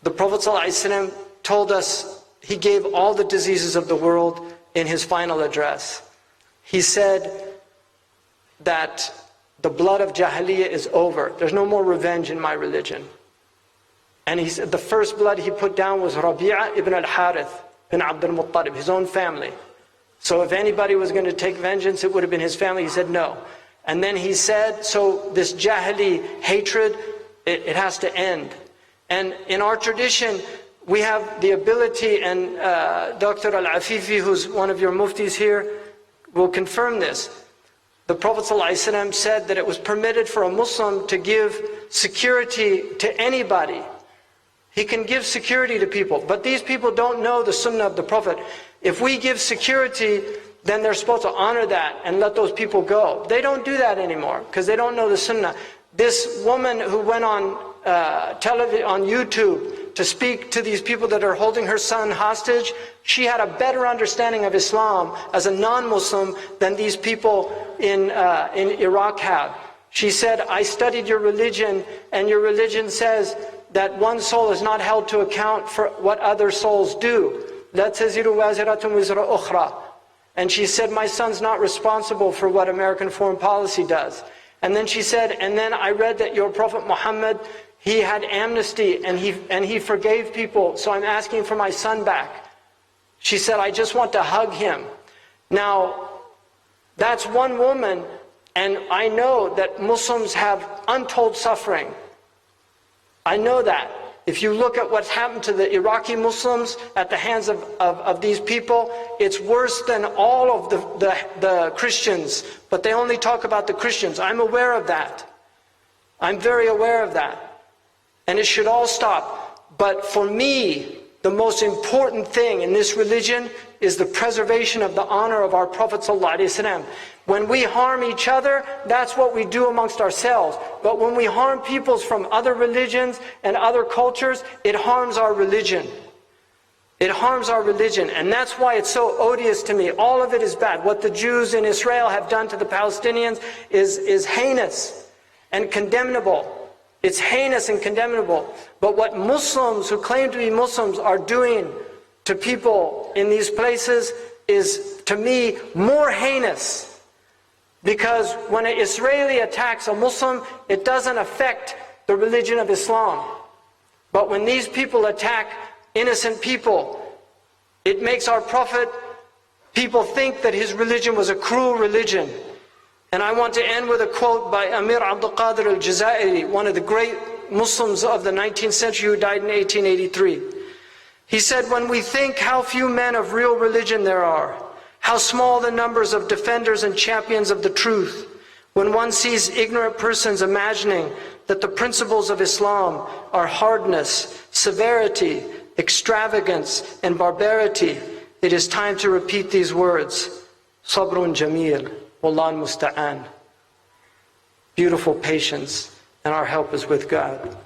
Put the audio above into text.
The Prophet ﷺ told us, he gave all the diseases of the world in his final address. He said that the blood of Jahiliyyah is over. There's no more revenge in my religion. And he said the first blood he put down was Rabi'a ibn al-Harith bin Abdul Muttalib, his own family. So if anybody was going to take vengeance, it would have been his family. He said no. And then he said, so this Jahili hatred, it has to end. And in our tradition, we have the ability, and Dr. Al-Afifi, who's one of your muftis here, will confirm this. The Prophet ﷺ said that it was permitted for a Muslim to give security to anybody. He can give security to people, but these people don't know the sunnah of the Prophet. If we give security, then they're supposed to honor that and let those people go. They don't do that anymore because they don't know the sunnah. This woman who went on television, on YouTube, to speak to these people that are holding her son hostage, she had a better understanding of Islam as a non-Muslim than these people in Iraq have. She said, I studied your religion, and your religion says that one soul is not held to account for what other souls do. لَا تَزِرُ وَازِرَةٌ وِزْرَ أُخْرَى. And she said, my son's not responsible for what American foreign policy does. And then she said, and then I read that your Prophet Muhammad, he had amnesty and he forgave people, so I'm asking for my son back. She said, I just want to hug him. Now, that's one woman, and I know that Muslims have untold suffering. I know that. If you look at what's happened to the Iraqi Muslims at the hands of these people, it's worse than all of the Christians, but they only talk about the Christians. I'm aware of that. I'm very aware of that. And it should all stop. But for me, the most important thing in this religion is the preservation of the honor of our Prophet ﷺ. When we harm each other, that's what we do amongst ourselves. But when we harm peoples from other religions and other cultures, it harms our religion. It harms our religion. And that's why it's so odious to me. All of it is bad. What the Jews in Israel have done to the Palestinians is heinous and condemnable. It's heinous and condemnable. But what Muslims who claim to be Muslims are doing to people in these places is, to me, more heinous. Because when an Israeli attacks a Muslim, it doesn't affect the religion of Islam. But when these people attack innocent people, it makes our Prophet, people think that his religion was a cruel religion. And I want to end with a quote by Amir Abdul Qadir al-Jazairi, one of the great Muslims of the 19th century who died in 1883. He said, when we think how few men of real religion there are, how small the numbers of defenders and champions of the truth, when one sees ignorant persons imagining that the principles of Islam are hardness, severity, extravagance, and barbarity, it is time to repeat these words. Sabrun jameel, wallahu musta'an. Beautiful patience, and our help is with God.